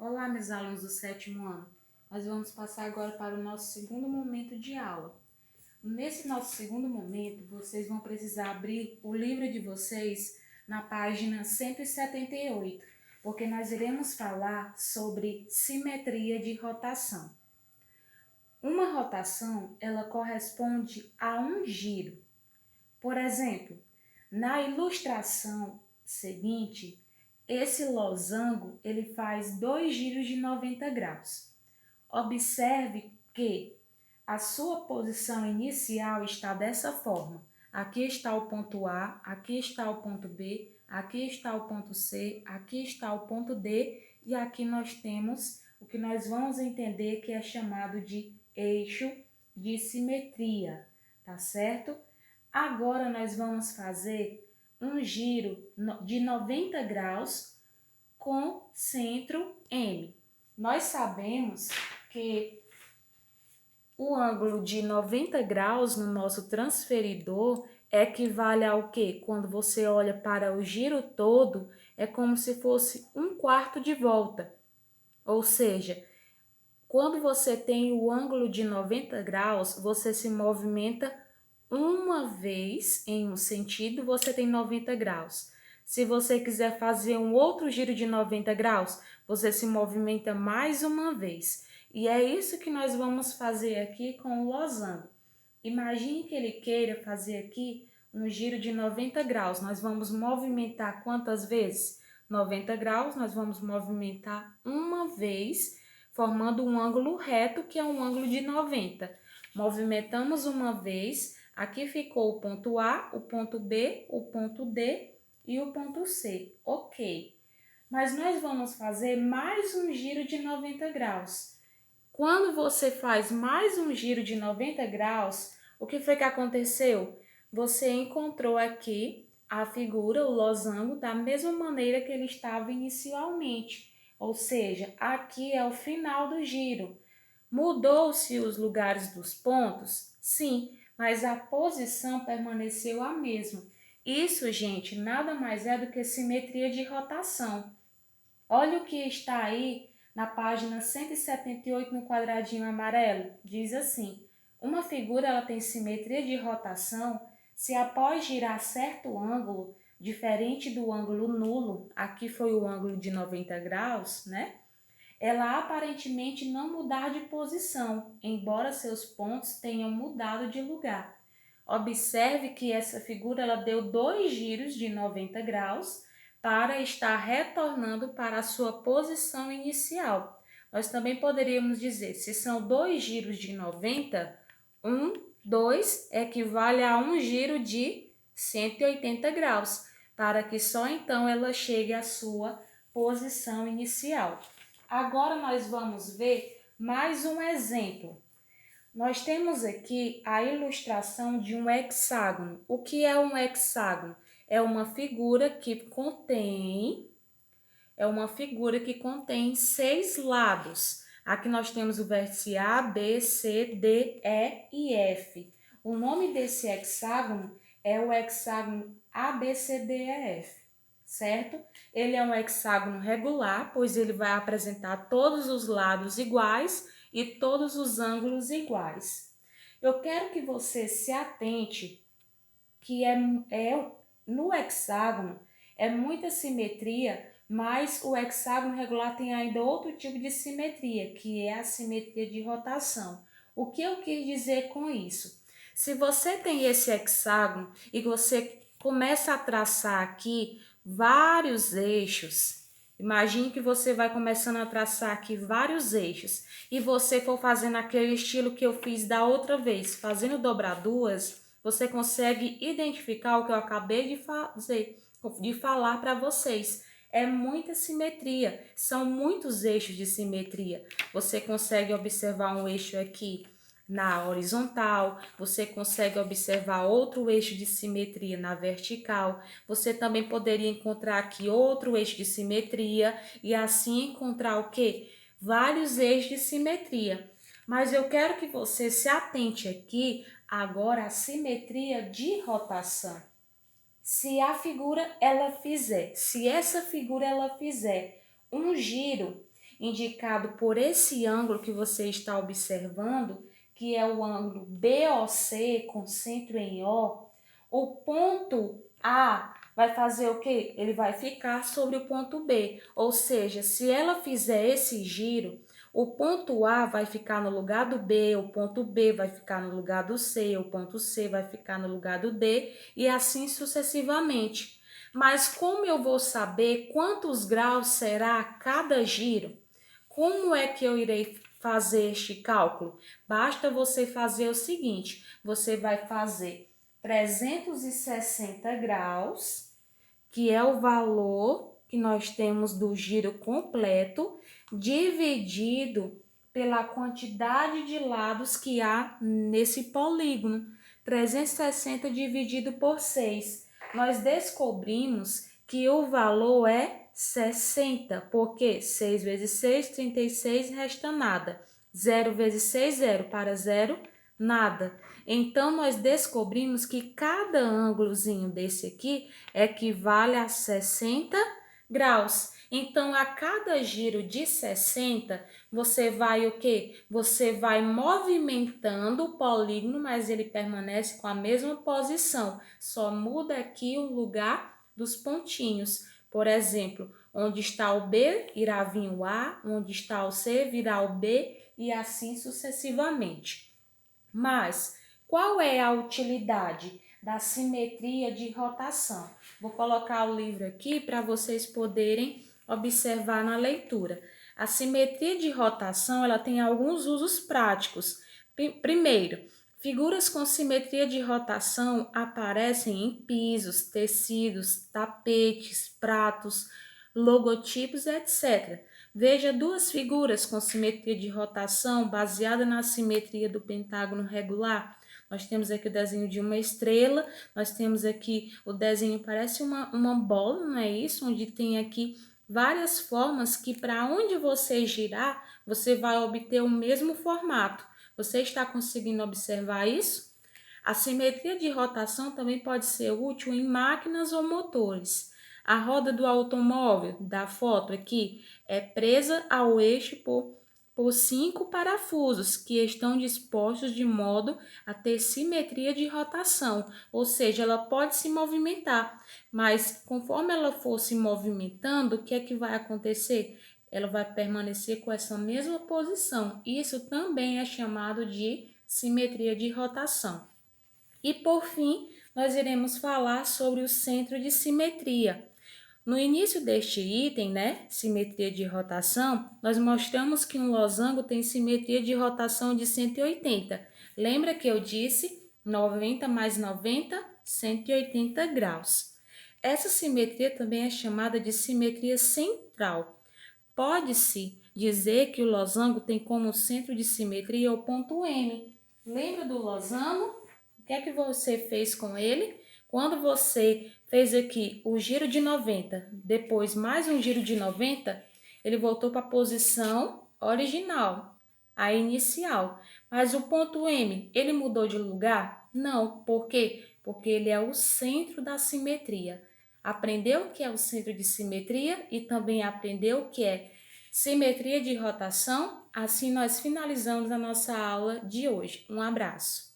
Olá, meus alunos do sétimo ano. Nós vamos passar agora para o nosso segundo momento de aula. Nesse nosso segundo momento, vocês vão precisar abrir o livro de vocês na página 178, porque nós iremos falar sobre simetria de rotação. Uma rotação, ela corresponde a um giro. Por exemplo, na ilustração seguinte, esse losango ele faz 2 giros de 90 graus. Observe que a sua posição inicial está dessa forma. Aqui está o ponto A, aqui está o ponto B, aqui está o ponto C, aqui está o ponto D e aqui nós temos o que nós vamos entender que é chamado de eixo de simetria, tá certo? Agora nós vamos fazer um giro de 90 graus com centro M. Nós sabemos que o ângulo de 90 graus no nosso transferidor equivale ao quê? Quando você olha para o giro todo, é como se fosse um quarto de volta. Ou seja, quando você tem o ângulo de 90 graus, você se movimenta uma vez em um sentido, você tem 90 graus. Se você quiser fazer um outro giro de 90 graus, você se movimenta mais uma vez. E é isso que nós vamos fazer aqui com o losango. Imagine que ele queira fazer aqui um giro de 90 graus. Nós vamos movimentar quantas vezes? 90 graus, nós vamos movimentar uma vez, formando um ângulo reto, que é um ângulo de 90. Movimentamos uma vez, aqui ficou o ponto A, o ponto B, o ponto D e o ponto C. Ok. Mas nós vamos fazer mais um giro de 90 graus. Quando você faz mais um giro de 90 graus, o que foi que aconteceu? Você encontrou aqui a figura, o losango, da mesma maneira que ele estava inicialmente. Ou seja, aqui é o final do giro. Mudou-se os lugares dos pontos? Sim, mas a posição permaneceu a mesma. Isso, gente, nada mais é do que simetria de rotação. Olha o que está aí na página 178 no quadradinho amarelo. Diz assim: uma figura ela tem simetria de rotação se após girar certo ângulo, diferente do ângulo nulo, aqui foi o ângulo de 90 graus, né? Ela aparentemente não mudar de posição, embora seus pontos tenham mudado de lugar. Observe que essa figura ela deu 2 giros de 90 graus para estar retornando para a sua posição inicial. Nós também poderíamos dizer, se são 2 giros de 90, 2 equivale a um giro de 180 graus, para que só então ela chegue à sua posição inicial. Agora nós vamos ver mais um exemplo. Nós temos aqui a ilustração de um hexágono. O que é um hexágono? É uma figura que contém 6 lados. Aqui nós temos o vértice A, B, C, D, E e F. O nome desse hexágono é o hexágono ABCDEF, certo? Ele é um hexágono regular, pois ele vai apresentar todos os lados iguais e todos os ângulos iguais. Eu quero que você se atente que no hexágono é muita simetria, mas o hexágono regular tem ainda outro tipo de simetria, que é a simetria de rotação. O que eu quis dizer com isso? Se você tem esse hexágono e você começa a traçar aqui vários eixos, imagine que você vai começando a traçar aqui vários eixos e você for fazendo aquele estilo que eu fiz da outra vez, fazendo dobraduras, você consegue identificar o que eu acabei de falar para vocês. É muita simetria, são muitos eixos de simetria. Você consegue observar um eixo aqui na horizontal, você consegue observar outro eixo de simetria na vertical, você também poderia encontrar aqui outro eixo de simetria e assim encontrar o quê? Vários eixos de simetria. Mas eu quero que você se atente aqui agora à simetria de rotação. Se essa figura ela fizer um giro indicado por esse ângulo que você está observando, que é o ângulo BOC com centro em o ponto A vai fazer o quê? Ele vai ficar sobre o ponto B. Ou seja, se ela fizer esse giro, o ponto A vai ficar no lugar do B, o ponto B vai ficar no lugar do C, o ponto C vai ficar no lugar do D e assim sucessivamente. Mas como eu vou saber quantos graus será cada giro? Como é que eu irei fazer este cálculo? Basta você fazer o seguinte, você vai fazer 360 graus, que é o valor que nós temos do giro completo, dividido pela quantidade de lados que há nesse polígono. 360 dividido por 6. Nós descobrimos que o valor é 60, porque 6 vezes 6, 36, resta nada. 0 vezes 6, 0. Para 0, nada. Então, nós descobrimos que cada ângulozinho desse aqui equivale a 60 graus. Então, a cada giro de 60, você vai o quê? Você vai movimentando o polígono, mas ele permanece com a mesma posição. Só muda aqui o lugar dos pontinhos. Por exemplo, onde está o B, irá vir o A, onde está o C, virá o B e assim sucessivamente. Mas qual é a utilidade da simetria de rotação? Vou colocar o livro aqui para vocês poderem observar na leitura. A simetria de rotação, ela tem alguns usos práticos. Primeiro, figuras com simetria de rotação aparecem em pisos, tecidos, tapetes, pratos, logotipos, etc. Veja duas figuras com simetria de rotação baseada na simetria do pentágono regular. Nós temos aqui o desenho de uma estrela, nós temos aqui o desenho, parece uma bola, não é isso? Onde tem aqui várias formas que para onde você girar, você vai obter o mesmo formato. Você está conseguindo observar isso? A simetria de rotação também pode ser útil em máquinas ou motores. A roda do automóvel, da foto aqui, é presa ao eixo por 5 parafusos que estão dispostos de modo a ter simetria de rotação, ou seja, ela pode se movimentar, mas conforme ela for se movimentando, o que é que vai acontecer? Ela vai permanecer com essa mesma posição. Isso também é chamado de simetria de rotação. E por fim, nós iremos falar sobre o centro de simetria. No início deste item, simetria de rotação, nós mostramos que um losango tem simetria de rotação de 180. Lembra que eu disse 90 mais 90, 180 graus. Essa simetria também é chamada de simetria central. Pode-se dizer que o losango tem como centro de simetria o ponto M. Lembra do losango? O que é que você fez com ele? Quando você fez aqui o giro de 90, depois mais um giro de 90, ele voltou para a posição original, a inicial. Mas o ponto M, ele mudou de lugar? Não. Por quê? Porque ele é o centro da simetria. Aprendeu o que é o centro de simetria e também aprendeu o que é simetria de rotação? Assim nós finalizamos a nossa aula de hoje. Um abraço.